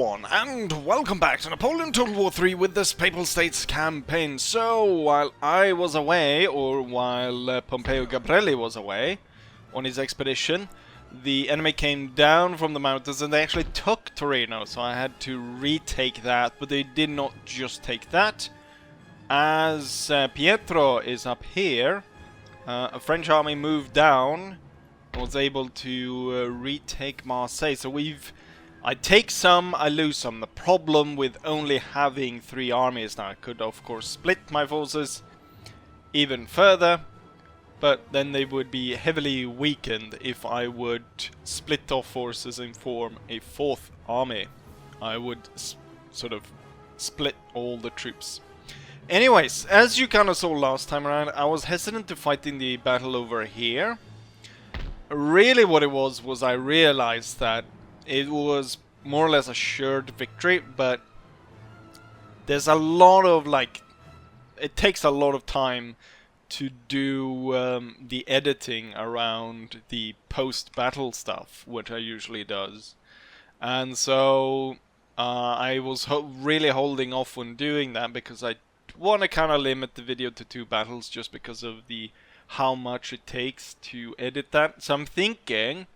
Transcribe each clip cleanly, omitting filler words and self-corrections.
everyone, and welcome back to Napoleon Total War 3 with this Papal States campaign. So, while I was away, or while Pompeo Gabrielli was away on his expedition, the enemy came down from the mountains and they actually took Torino, so I had to retake that, but they did not just take that. As Pietro is up here, a French army moved down and was able to retake Marseille. So I take some, I lose some. The problem with only having 3 armies now, I could of course split my forces even further, but then they would be heavily weakened if I would split off forces and form a 4th army. I would sort of split all the troops. Anyways, as you kind of saw last time around, I was hesitant to fight in the battle over here. Really what it was I realized that it was more or less assured victory, but there's a lot of, like, it takes a lot of time to do the editing around the post-battle stuff, which I usually does. And so I was really holding off on doing that because I want to kind of limit the video to 2 battles just because of the how much it takes to edit that. So I'm thinking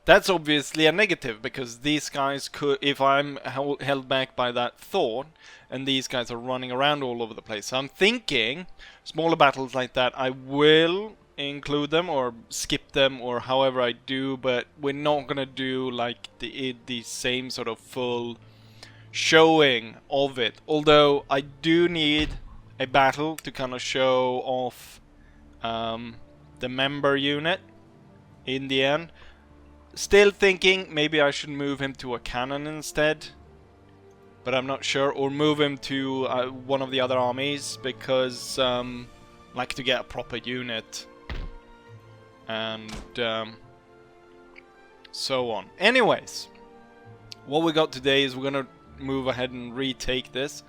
that's obviously a negative, because these guys could, if I'm held back by that thought, and these guys are running around all over the place. So I'm thinking smaller battles like that, I will include them or skip them or however I do, but we're not gonna do like the same sort of full showing of it. Although I do need a battle to kind of show off the member unit in the end. Still thinking maybe I should move him to a cannon instead, but I'm not sure, or move him to one of the other armies, because like to get a proper unit and so on. Anyways, what we got today is we're gonna move ahead and retake this.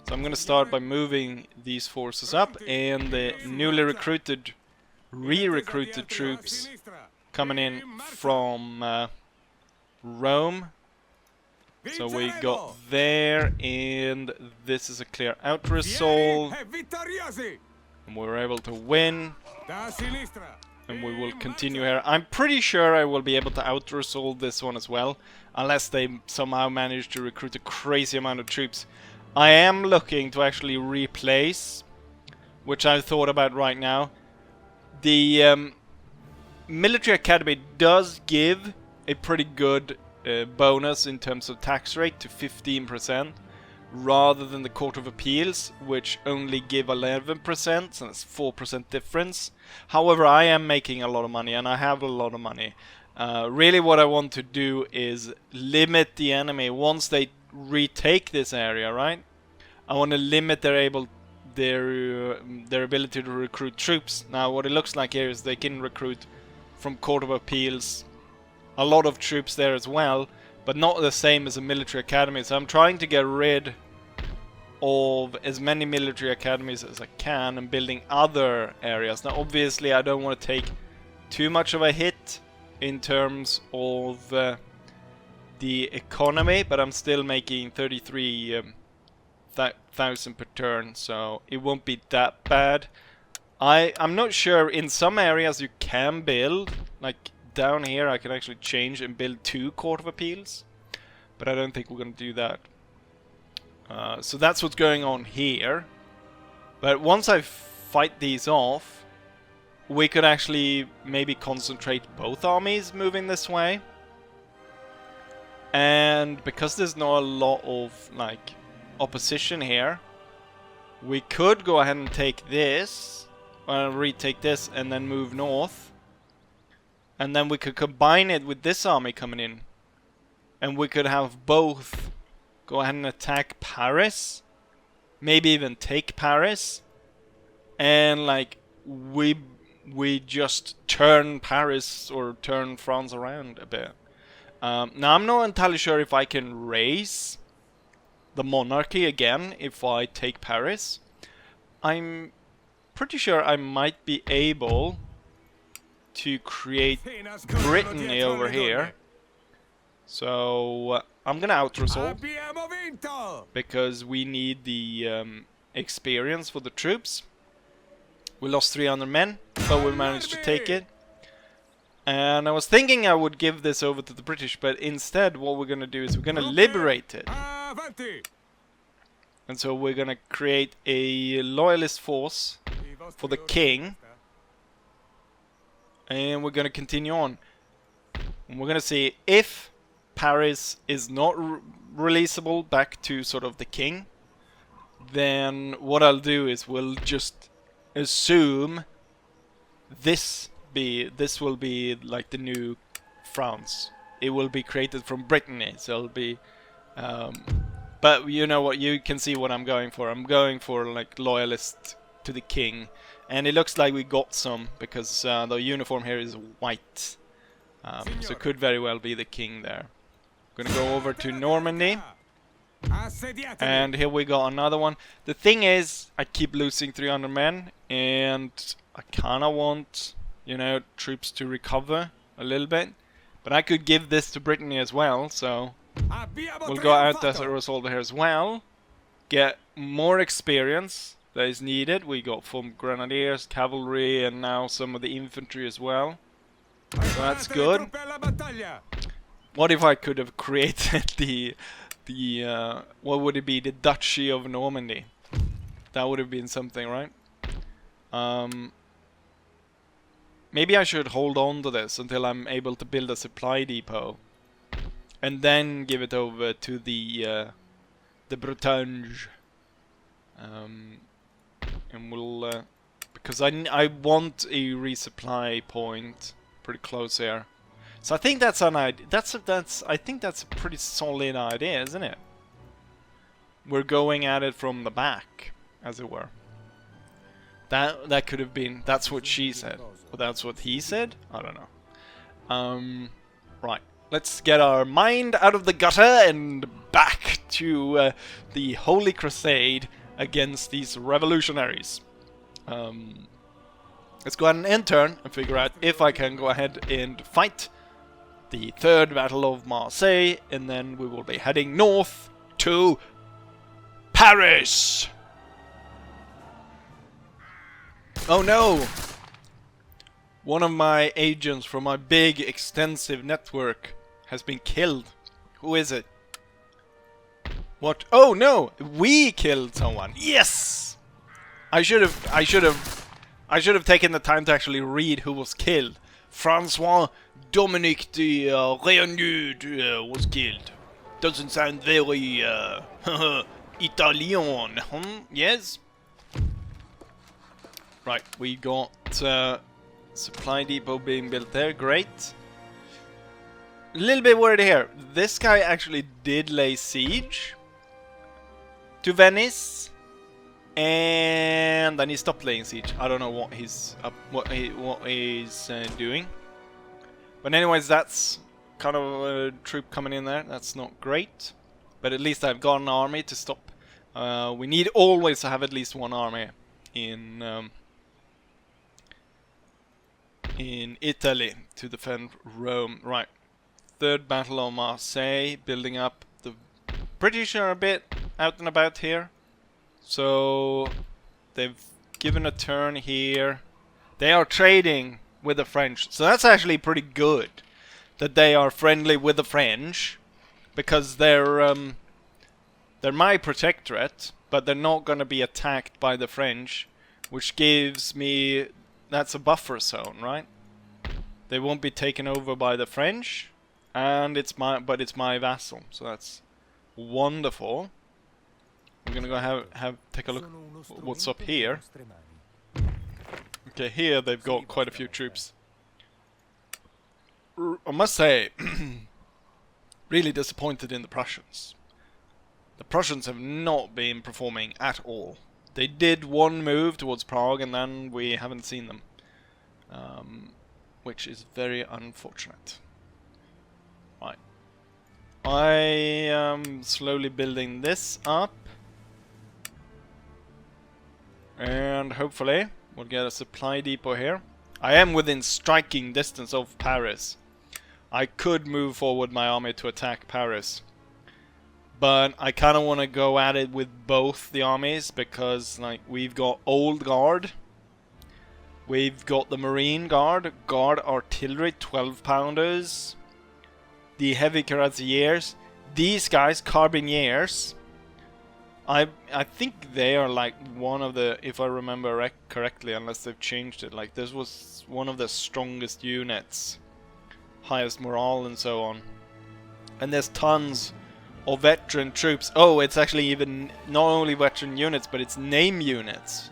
So I'm gonna start by moving these forces up, and the newly recruited, re-recruited troops coming in from Rome. So we got there, and this is a clear out-resolve, and we're able to win, and we will continue here. I'm pretty sure I will be able to out-resolve this one as well, unless they somehow manage to recruit a crazy amount of troops. I am looking to actually replace, which I've thought about right now. The Military Academy does give a pretty good bonus in terms of tax rate to 15%, rather than the Court of Appeals, which only give 11%, so that's 4% difference. However, I am making a lot of money, and I have a lot of money. Really what I want to do is limit the enemy once they retake this area, right? I want to limit their ability to recruit troops. Now what it looks like here is they can recruit from Court of Appeals a lot of troops there as well, but not the same as a military academy. So I'm trying to get rid of as many military academies as I can and building other areas. Now obviously I don't want to take too much of a hit in terms of the economy, but I'm still making 33,000 per turn, so it won't be that bad. I'm not sure, in some areas you can build, like down here I can actually change and build 2 Court of Appeals, but I don't think we're going to do that. So that's what's going on here. But once I fight these off, we could actually maybe concentrate both armies moving this way. And because there's not a lot of like opposition here, we could go ahead and take this, retake this, and then move north, and then we could combine it with this army coming in, and we could have both go ahead and attack Paris, maybe even take Paris, and like we just turn Paris or turn France around a bit. Now I'm not entirely sure if I can raise the monarchy again if I take Paris. I'm pretty sure I might be able to create Brittany over here. So I'm gonna out-resolve Abbiamo vinto! because we need the experience for the troops. We lost 300 men, but we managed to take it. And I was thinking I would give this over to the British, but instead what we're gonna do is we're gonna liberate it. Avanti! And so we're gonna create a loyalist force for the king. And we're gonna continue on. And we're gonna see if Paris is not releasable back to sort of the king, then what I'll do is we'll just assume this will be like the new France. It will be created from Brittany, so it'll be but you know what, you can see what I'm going for. I'm going for like loyalist to the king, and it looks like we got some because the uniform here is white, so it could very well be the king there. I'm gonna go over to Normandy. And here we got another one. The thing is, I keep losing 300 men, and I kinda want, you know, troops to recover a little bit. But I could give this to Brittany as well, so we'll go out as a result here as well. Get more experience that is needed. We got from grenadiers, cavalry, and now some of the infantry as well. So that's good. What if I could have created the what would it be? The Duchy of Normandy. That would have been something, right? Maybe I should hold on to this until I'm able to build a supply depot, and then give it over to the Bretagne. And we'll because I want a resupply point pretty close here. So I think that's an idea. I think that's a pretty solid idea, isn't it? We're going at it from the back, as it were. That could have been. That's what she said. But that's what he said. I don't know. Right. Let's get our mind out of the gutter and back to the Holy Crusade against these revolutionaries. Let's go ahead and intern and figure out if I can go ahead and fight the third battle of Marseille, and then we will be heading north to Paris. Oh no! One of my agents from my big extensive network has been killed. Who is it? What? Oh no! We killed someone. Yes! I should have taken the time to actually read who was killed. Francois Dominique de Réaud was killed. Doesn't sound very Italian, yes? Right, we got supply depot being built there, great. A little bit worried here. This guy actually did lay siege to Venice, and then he stopped laying siege. I don't know what he's doing. But anyways, that's kind of a troop coming in there. That's not great, but at least I've got an army to stop. We need always to have at least one army in Italy to defend Rome. Right, third battle of Marseille, building up. The British are a bit out and about here, so they've given a turn here. They are trading with the French, so that's actually pretty good that they are friendly with the French, because they're my protectorate, but they're not going to be attacked by the French, which gives me, that's a buffer zone, right? They won't be taken over by the French, and it's my vassal, so that's wonderful. We're gonna go take a look what's up here. Okay, here they've got quite a few troops. I must say, really disappointed in the Prussians. The Prussians have not been performing at all. They did one move towards Prague, and then we haven't seen them, which is very unfortunate. Right, I am slowly building this up, and hopefully we'll get a supply depot here. I am within striking distance of Paris. I could move forward my army to attack Paris. But I kind of want to go at it with both the armies, because like we've got Old Guard, we've got the Marine Guard, Guard Artillery 12-pounders, the Heavy Cuirassiers, these guys, Carbineers. I think they are like one of the, if I remember correctly, unless they've changed it, like this was one of the strongest units, highest morale and so on. And there's tons of veteran troops. Oh, it's actually even not only veteran units, but it's name units.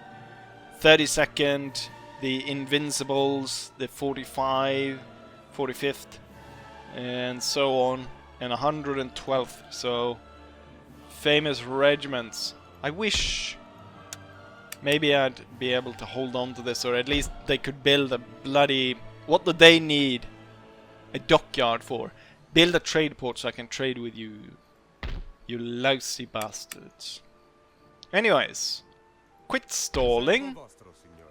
32nd, the Invincibles, the 45, 45th, and so on, and 112th. So famous regiments. I wish maybe I'd be able to hold on to this, or at least they could build a bloody... What do they need a dockyard for? Build a trade port so I can trade with you. You lousy bastards. Anyways, quit stalling.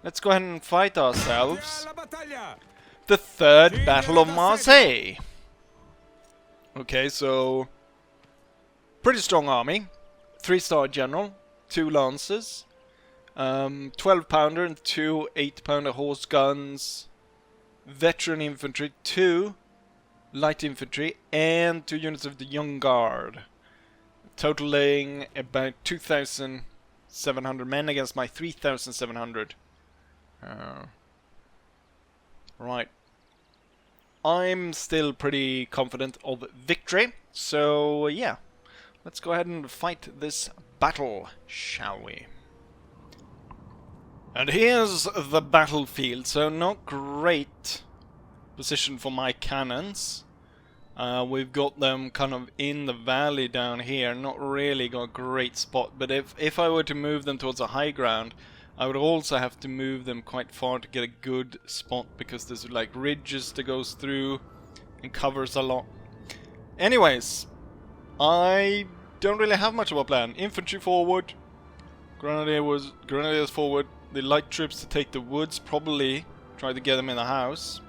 Let's go ahead and fight ourselves. The Third Battle of Marseille. Okay, so... Pretty strong army. 3-star general. 2 lances. 12-pounder and 2 8-pounder horse guns. Veteran infantry. 2 light infantry. And 2 units of the Young Guard. Totaling about 2,700 men against my 3,700. Right. I'm still pretty confident of victory. So, yeah. Let's go ahead and fight this battle, shall we? And here's the battlefield. So, not great position for my cannons. We've got them kind of in the valley down here. Not really got a great spot. But if I were to move them towards a high ground, I would also have to move them quite far to get a good spot, because there's like ridges that goes through and covers a lot. Anyways, I don't really have much of a plan. Infantry forward, grenadiers forward, the light troops to take the woods, probably try to get them in the house.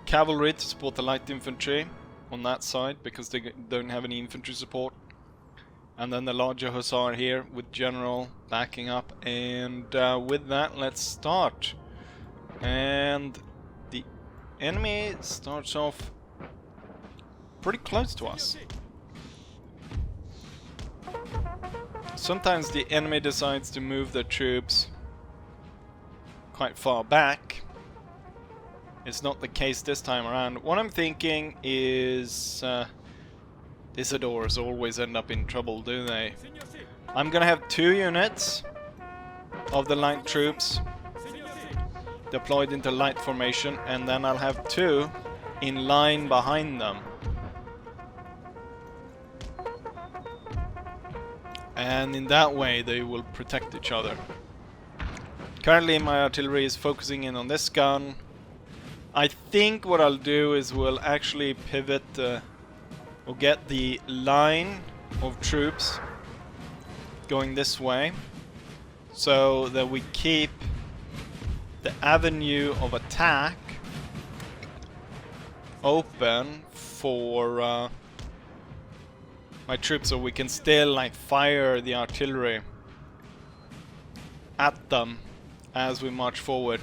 Cavalry to support the light infantry on that side, because they don't have any infantry support. And then the larger hussar here with general backing up. And with that, let's start. And the enemy starts off pretty close to us. Sometimes the enemy decides to move their troops quite far back. It's not the case this time around. What I'm thinking is... Isidores always end up in trouble, do they? I'm gonna have 2 units of the light troops deployed into light formation, and then I'll have 2 in line behind them. And in that way they will protect each other. Currently my artillery is focusing in on this gun. I think what I'll do is we'll actually pivot or get the line of troops going this way, so that we keep the avenue of attack open for my troops, so we can still like fire the artillery at them as we march forward.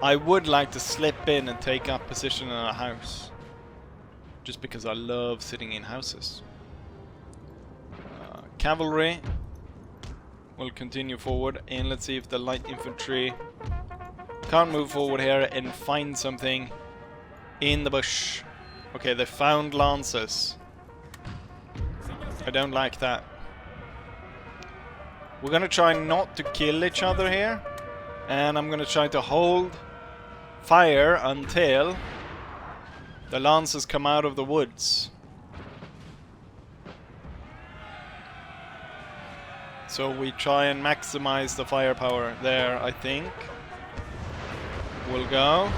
I would like to slip in and take up position in a house, just because I love sitting in houses. Cavalry will continue forward, and let's see if the light infantry can't move forward here and find something in the bush. Okay, they found lances. I don't like that. We're gonna try not to kill each other here, and I'm gonna try to hold fire until the lances come out of the woods. So we try and maximize the firepower there, I think. We'll go.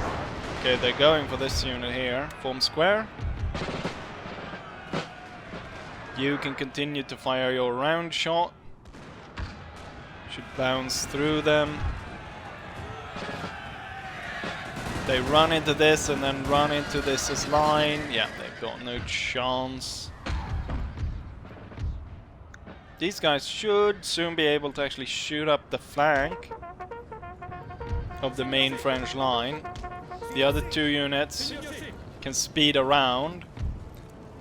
Okay, they're going for this unit here. Form square. You can continue to fire your round shot. Should bounce through them. they run into this and then run into this as line, yeah, they've got no chance. These guys should soon be able to actually shoot up the flank of the main French line. The other two units can speed around.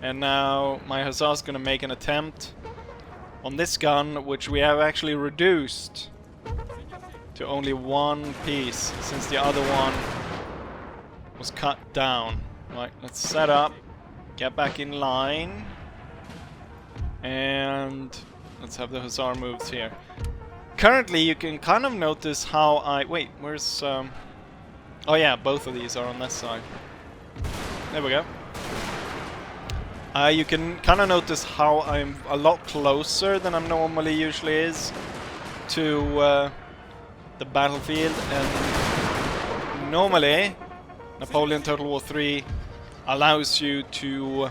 And now my hussar's gonna make an attempt on this gun, which we have actually reduced to only one piece, since the other one was cut down. Right, let's set up, get back in line, and let's have the hussar moves here. Currently, you can kind of notice how I... Wait, where's... Oh yeah, both of these are on this side. There we go. You can kind of notice how I'm a lot closer than I'm normally usually is to the battlefield, and normally Napoleon Total War 3 allows you to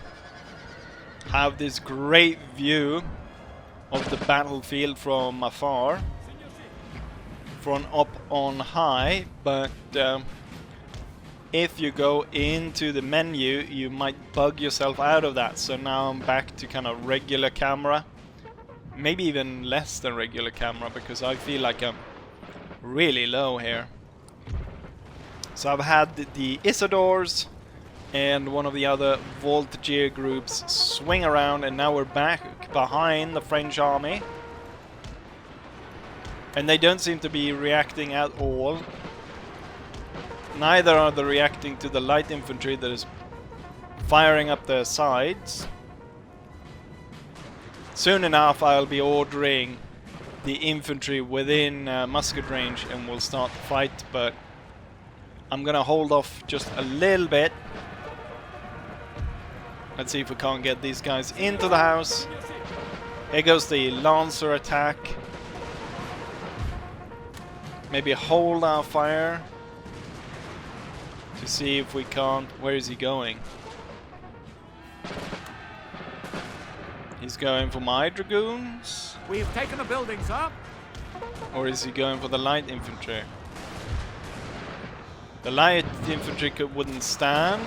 have this great view of the battlefield from afar, from up on high, but if you go into the menu you might bug yourself out of that. So now I'm back to kind of regular camera, maybe even less than regular camera, because I feel like I'm really low here. So I've had the Isidores and one of the other Voltigeur groups swing around, and now we're back behind the French army. And they don't seem to be reacting at all. Neither are they reacting to the light infantry that is firing up their sides. Soon enough I'll be ordering the infantry within musket range and we'll start the fight, but I'm gonna hold off just a little bit. Let's see if we can't get these guys into the house. Here goes the Lancer attack. Maybe hold our fire to see if we can't... Where is he going? He's going for my dragoons? We've taken a building, sir. Or is he going for the light infantry? The light infantry wouldn't stand.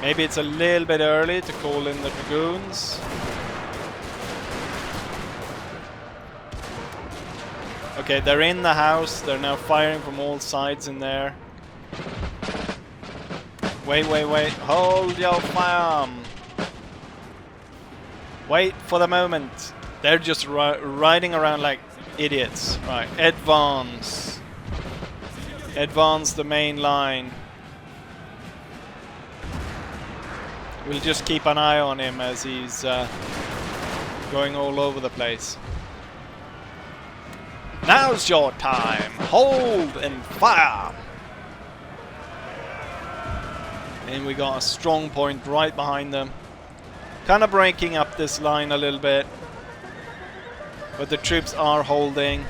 Maybe it's a little bit early to call in the dragoons. Okay, they're in the house. They're now firing from all sides in there. Wait, wait, wait. Hold your fire. Wait for the moment. They're just riding around like idiots. Right, advance. Advance the main line. We'll just keep an eye on him as he's going all over the place. Now's your time. Hold and fire. And we got a strong point right behind them. Kind of breaking up this line a little bit. But the troops are holding.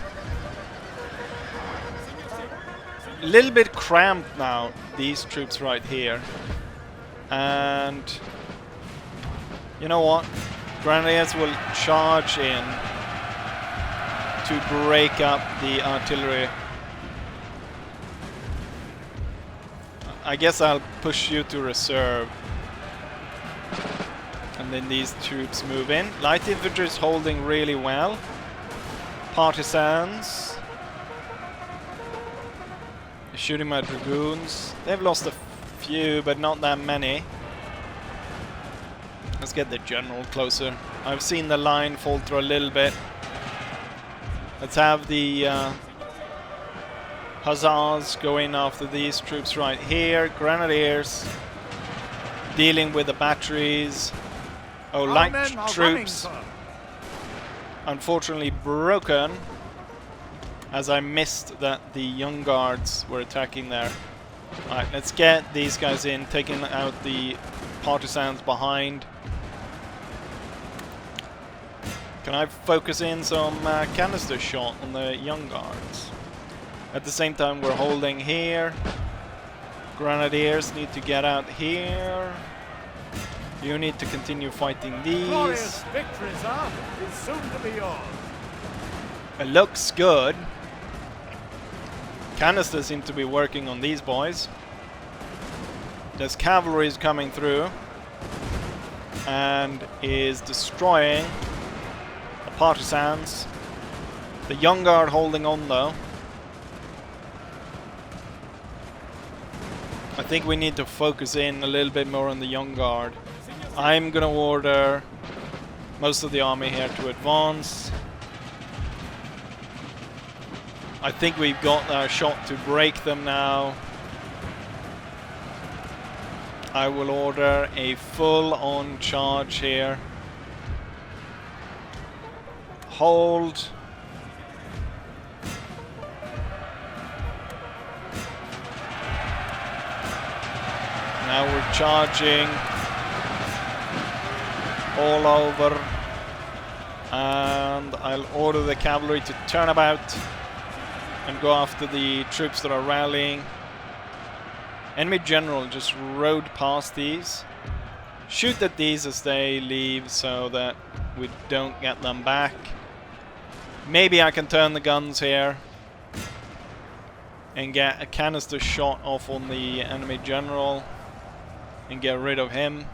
A little bit cramped now, these troops right here. And you know what? Grenadiers will charge in to break up the artillery. I guess I'll push you to reserve. And then these troops move in. Light infantry is holding really well. Partisans. Shooting my dragoons. They've lost a few, but not that many. Let's get the general closer. I've seen the line falter a little bit. Let's have the hussars go in after these troops right here. Grenadiers dealing with the batteries. Oh, light troops unfortunately broken, as I missed that the young guards were attacking there. Alright, let's get these guys in, taking out the partisans behind. Can I focus in some canister shot on the young guards? At the same time we're holding here. Grenadiers need to get out here. You need to continue fighting these. Glorious victory, sir, is soon to be yours. It looks good. Canisters seem to be working on these boys. There's cavalry coming through and is destroying the partisans. The young guard holding on though. I think we need to focus in a little bit more on the young guard. I'm gonna order most of the army here to advance. I think we've got our shot to break them now. I will order a full-on charge here. Hold. Now we're charging all over, and I'll order the cavalry to turn about and go after the troops that are rallying. Enemy general just rode past these. Shoot at these as they leave so that we don't get them back. Maybe I can turn the guns here and get a canister shot off on the enemy general and get rid of him.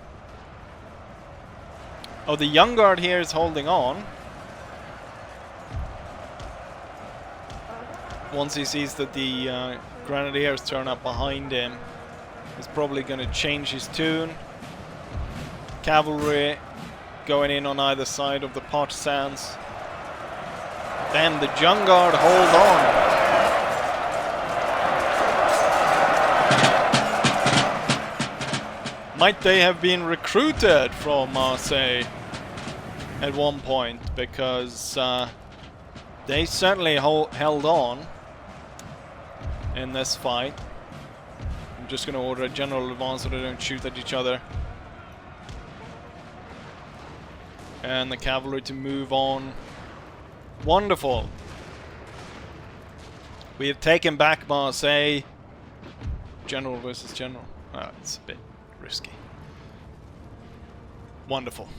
Oh, the young guard here is holding on. Once he sees that the grenadiers turn up behind him, he's probably going to change his tune. Cavalry going in on either side of the partisans. Then the young guard hold on. Might they have been recruited from Marseille at one point, because they certainly held on in this fight. I'm just going to order a general advance so they don't shoot at each other. And the cavalry to move on. Wonderful. We have taken back Marseille. General versus general. It's a bit risky. Wonderful.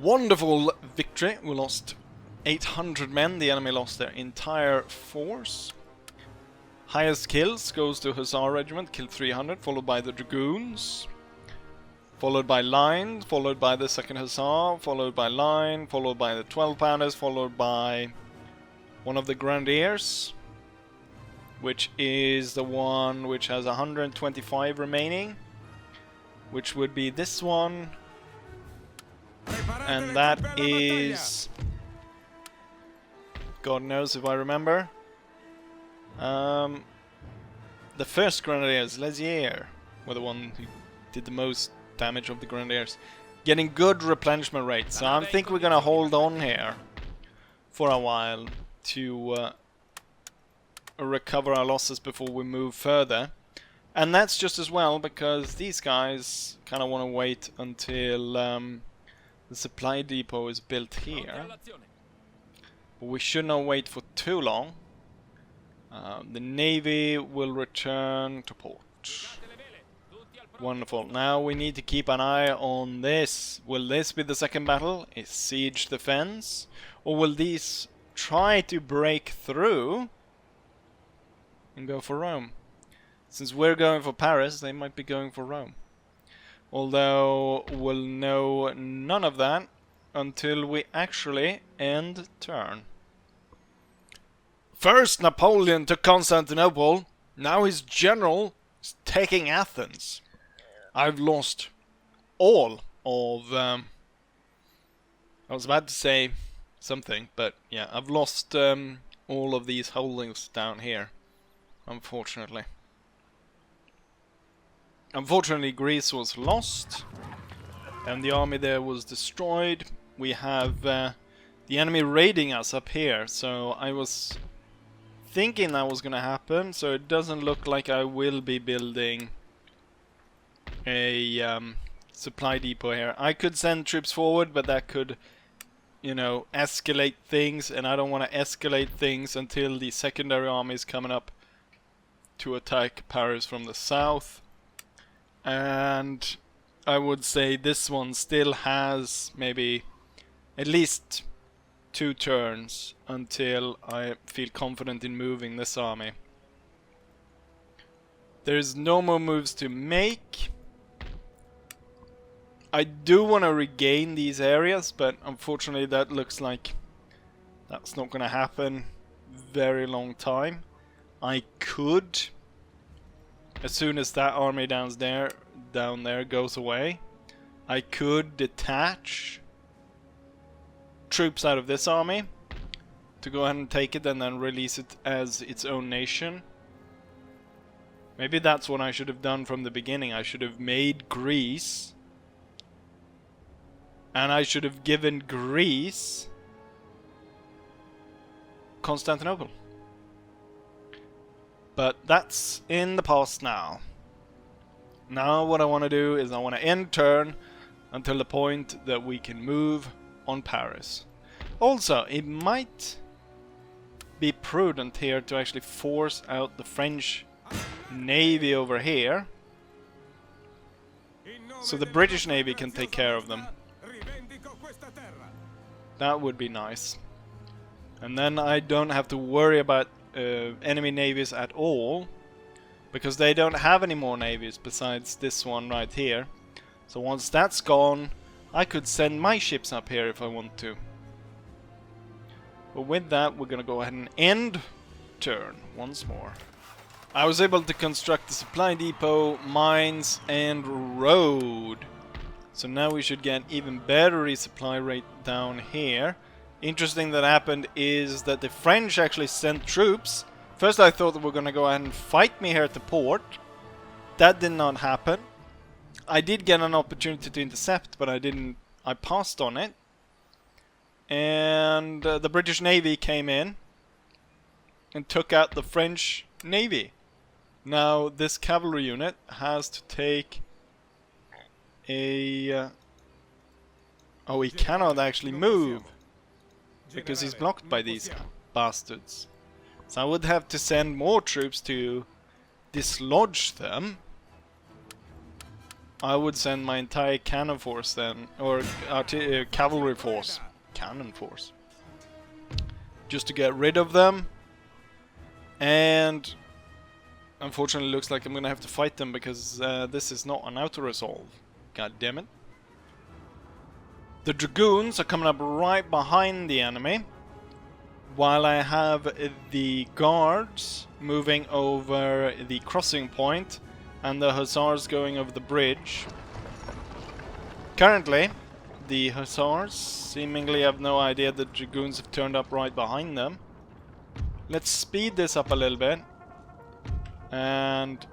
Wonderful victory. We lost 800 men. The enemy lost their entire force. Highest kills goes to Hussar Regiment, killed 300, followed by the Dragoons. Followed by Line, followed by the 2nd Hussar, followed by Line, followed by the 12 Pounders, followed by one of the Grenadiers, which is the one which has 125 remaining, which would be this one, and that is, God knows if I remember, the first Grenadiers, Lezier, were the one who did the most damage of the Grenadiers, getting good replenishment rates. So I think we're gonna hold on here for a while to recover our losses before we move further. And that's just as well because these guys kind of want to wait until the supply depot is built here. But we should not wait for too long. The Navy will return to port. Wonderful. Now we need to keep an eye on this. Will this be the second battle? Is siege the fence? Or will these try to break through and go for Rome? Since we're going for Paris, they might be going for Rome. Although we'll know none of that until we actually end turn. First Napoleon took Constantinople. Now his general is taking Athens. I've lost all of... I was about to say something, but yeah, I've lost all of these holdings down here, unfortunately. Unfortunately, Greece was lost, and the army there was destroyed. We have the enemy raiding us up here, so I was thinking that was gonna happen, so it doesn't look like I will be building a supply depot here. I could send troops forward, but that could, you know, escalate things, and I don't want to escalate things until the secondary army is coming up to attack Paris from the south. And I would say this one still has maybe at least 2 turns until I feel confident in moving this army. There's no more moves to make. I do want to regain these areas, but unfortunately that looks like that's not going to happen very long time. I could, as soon as that army down there goes away, I could detach troops out of this army to go ahead and take it and then release it as its own nation. Maybe that's what I should have done from the beginning. I should have made Greece, and I should have given Greece Constantinople. But that's in the past now. Now what I want to do is I want to end turn until the point that we can move on Paris. Also, it might be prudent here to actually force out the French Navy over here, so the British Navy can take care of them. That would be nice. And then I don't have to worry about enemy navies at all, because they don't have any more navies besides this one right here. So once that's gone, I could send my ships up here if I want to. But with that, we're gonna go ahead and end turn once more. I was able to construct the supply depot, mines, and road. So now we should get even better resupply rate down here. Interesting that happened is that the French actually sent troops. First I thought they were going to go ahead and fight me here at the port. That did not happen. I did get an opportunity to intercept, but I didn't. I passed on it. And the British Navy came in and took out the French Navy. Now this cavalry unit has to take a... oh, he cannot actually move because he's blocked by these bastards. So I would have to send more troops to dislodge them. I would send my entire cannon force then, or cavalry force, cannon force, just to get rid of them. And unfortunately, looks like I'm gonna have to fight them because this is not an auto-resolve. God damn it. The dragoons are coming up right behind the enemy. while I have the guards moving over the crossing point and the hussars going over the bridge. Currently, the hussars seemingly have no idea that dragoons have turned up right behind them. Let's speed this up a little bit and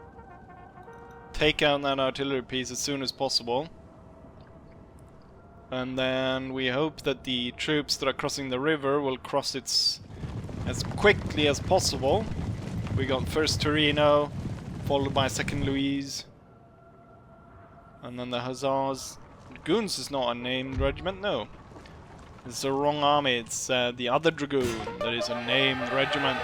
take out that artillery piece as soon as possible. And then we hope that the troops that are crossing the river will cross it as quickly as possible. We got first Torino, followed by second Louise, and then the hussars. Dragoons is not a named regiment, no. It's the wrong army, it's the other dragoon that is a named regiment.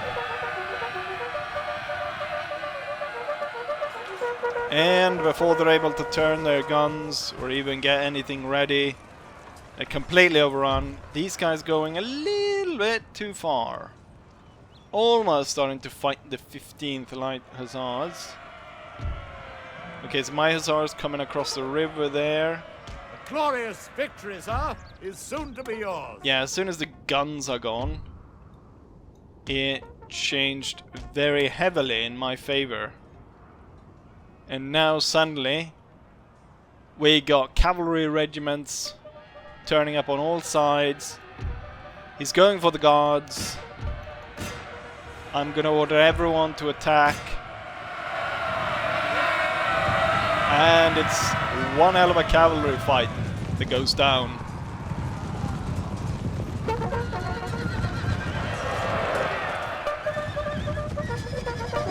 And before they're able to turn their guns or even get anything ready, they're completely overrun. These guys going a little bit too far. Almost starting to fight the 15th Light Hussars. Okay, so my hussars coming across the river there. A glorious victory, sir, is soon to be yours. Yeah, as soon as the guns are gone, it changed very heavily in my favor. And now suddenly, we got cavalry regiments turning up on all sides. He's going for the guards. I'm gonna order everyone to attack. And it's one hell of a cavalry fight that goes down.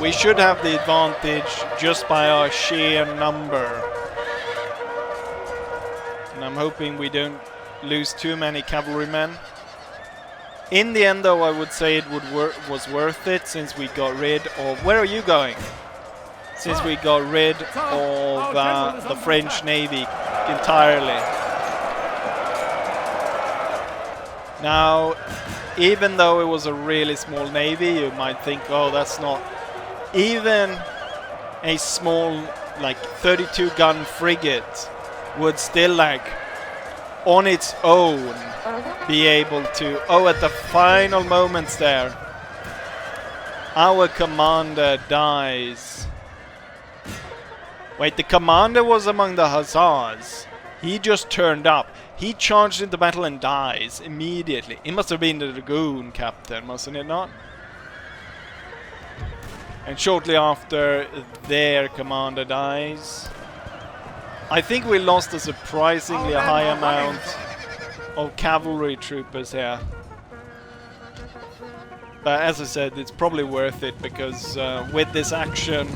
We should have the advantage just by our sheer number. And I'm hoping we don't lose too many cavalrymen. In the end though, I would say it was worth it since we got rid of... Where are you going? Since we got rid of the French Navy entirely. Now, even though it was a really small navy, you might think, oh, that's not... Even a small, like, 32 gun frigate would still, like, on its own be able to... Oh, at the final moments there, our commander dies. Wait, the commander was among the hussars. He just turned up. He charged into battle and dies immediately. It must have been the dragoon captain, mustn't it not? And shortly after, their commander dies. I think we lost a surprisingly high amount of cavalry troopers here. But as I said, it's probably worth it because with this action,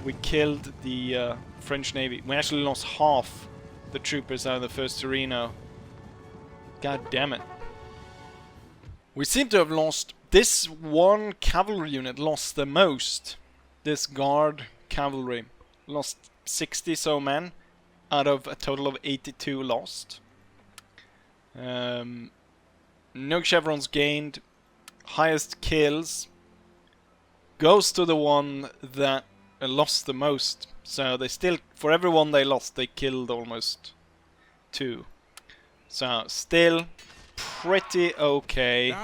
we killed the French Navy. We actually lost half the troopers out of the first Torino. God damn it. We seem to have lost... This one cavalry unit lost the most. This guard cavalry lost 60 so men out of a total of 82 lost. No chevrons gained. Highest kills goes to the one that lost the most. So they still, for every one they lost, they killed almost 2. So still pretty okay.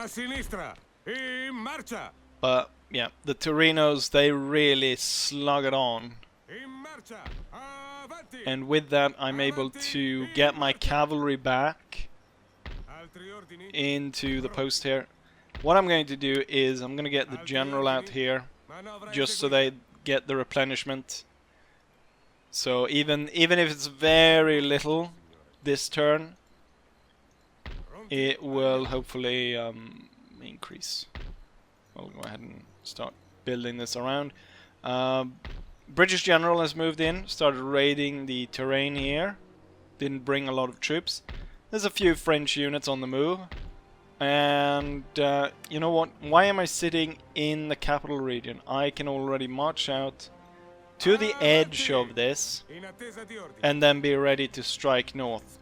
But yeah, the Torinos, they really slug it on. And with that, I'm able to get my cavalry back into the post here. What I'm going to do is I'm going to get the general out here just so they get the replenishment. So even if it's very little this turn, it will hopefully increase. I'll go ahead and start building this around. British general has moved in, started raiding the terrain here. Didn't bring a lot of troops. There's a few French units on the move. And you know what? Why am I sitting in the capital region? I can already march out to the edge of this and then be ready to strike north.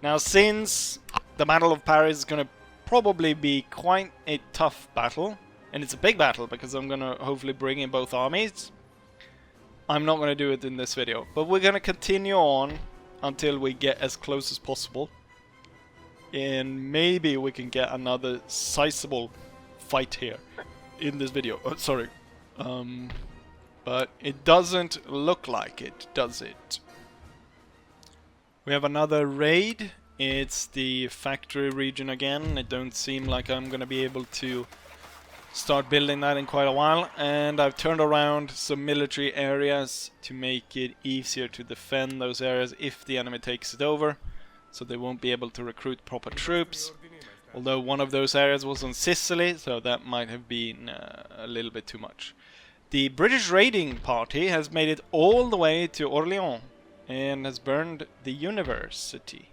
Now, since the Battle of Paris is going to probably be quite a tough battle, and it's a big battle because I'm going to hopefully bring in both armies, I'm not going to do it in this video. But we're going to continue on until we get as close as possible. and maybe we can get another sizable fight here in this video. Oh, sorry. But it doesn't look like it, does it? We have another raid. It's the factory region again. It don't seem like I'm gonna be able to start building that in quite a while, and I've turned around some military areas to make it easier to defend those areas if the enemy takes it over, so they won't be able to recruit proper troops. Although one of those areas was on Sicily, so that might have been a little bit too much. The British raiding party has made it all the way to Orléans and has burned the university.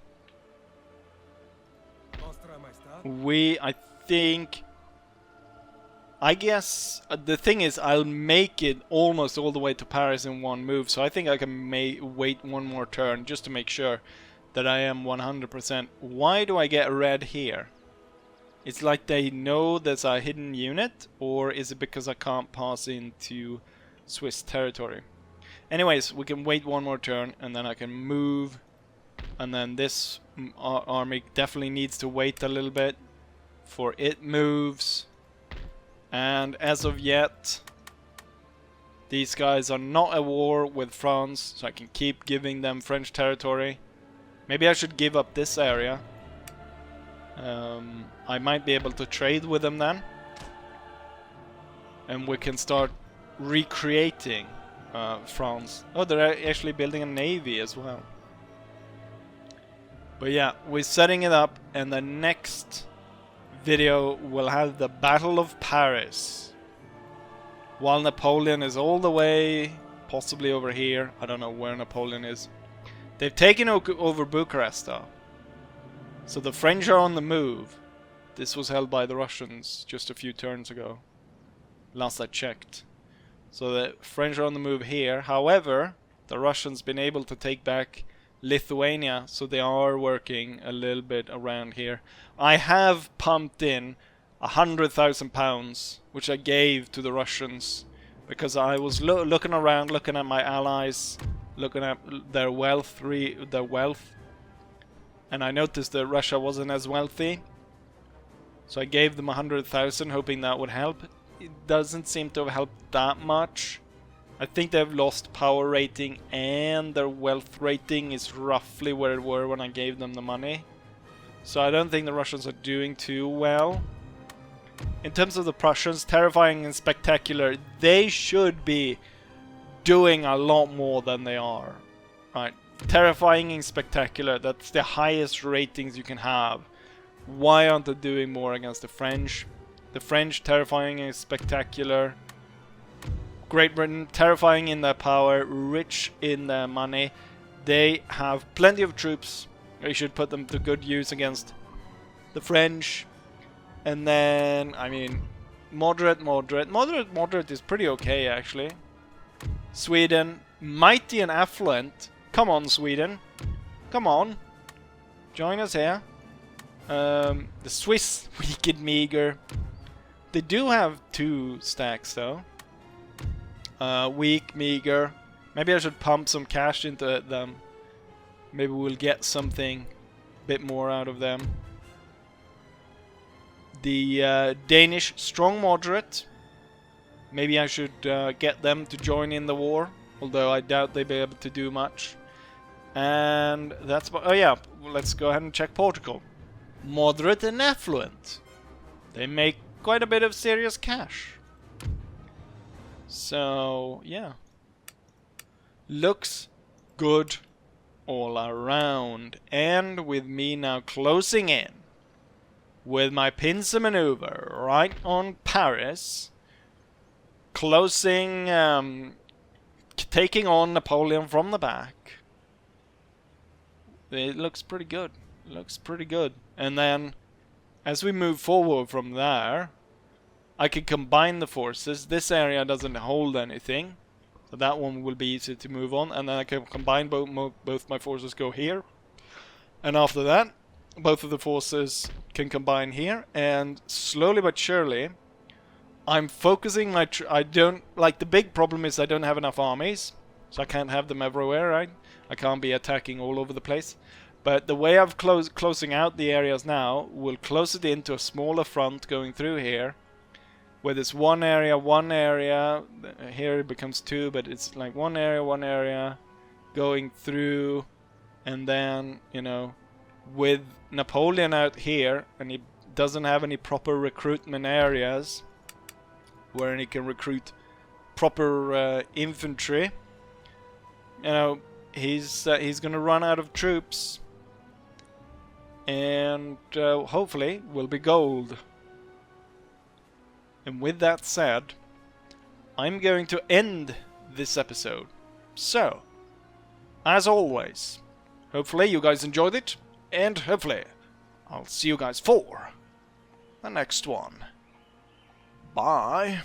I guess the thing is, I'll make it almost all the way to Paris in one move, so I think I can wait one more turn just to make sure that I am 100%. Why do I get red here? It's like they know there's a hidden unit, or is it because I can't pass into Swiss territory? Anyways, we can wait one more turn and then I can move, and then this army definitely needs to wait a little bit for it moves. And as of yet, these guys are not at war with France, so I can keep giving them French territory. Maybe I should give up this area. I might be able to trade with them then. And we can start recreating France. Oh, they're actually building a navy as well. But yeah, we're setting it up, and the next video will have the Battle of Paris. While Napoleon is all the way, possibly over here. I don't know where Napoleon is. They've taken over Bucharest though. So the French are on the move. This was held by the Russians just a few turns ago. Last I checked. So the French are on the move here. However, the Russians been able to take back Lithuania, so they are working a little bit around here. I have pumped in £100,000, which I gave to the Russians because I was looking around, looking at my allies, looking at their wealth, and I noticed that Russia wasn't as wealthy. So I gave them 100,000, hoping that would help. It doesn't seem to have helped that much. I think they've lost power rating, and their wealth rating is roughly where it were when I gave them the money. So I don't think the Russians are doing too well. In terms of the Prussians, terrifying and spectacular, they should be doing a lot more than they are. Right? Terrifying and spectacular, that's the highest ratings you can have. Why aren't they doing more against the French? The French, terrifying and spectacular. Great Britain, terrifying in their power, rich in their money. They have plenty of troops. We should put them to good use against the French. And then, I mean, moderate is pretty okay actually. Sweden, mighty and affluent. Come on, Sweden. Come on. Join us here. The Swiss, weak and meager. They do have 2 stacks though. Weak, meager. Maybe I should pump some cash into them. Maybe we'll get something a bit more out of them. The Danish, strong moderate. Maybe I should get them to join in the war. Although I doubt they'll be able to do much. And that's... Oh yeah, let's go ahead and check Portugal. Moderate and affluent. They make quite a bit of serious cash. So, yeah. Looks good all around. And with me now closing in with my pincer maneuver right on Paris, closing, taking on Napoleon from the back. It looks pretty good. Looks pretty good. And then, as we move forward from there, I can combine the forces. This area doesn't hold anything, so that one will be easy to move on. And then I can combine both my forces go here. And after that, both of the forces can combine here. And slowly but surely, I'm focusing my... I don't... Like, the big problem is I don't have enough armies, so I can't have them everywhere, right? I can't be attacking all over the place. But the way of closing out the areas now will close it into a smaller front going through here, where there's one area. Here it becomes two, but it's like one area going through, and then, you know, with Napoleon out here, and he doesn't have any proper recruitment areas where he can recruit proper infantry. You know, he's gonna run out of troops, and hopefully will be gold. And with that said, I'm going to end this episode. So, as always, hopefully you guys enjoyed it, and hopefully I'll see you guys for the next one. Bye.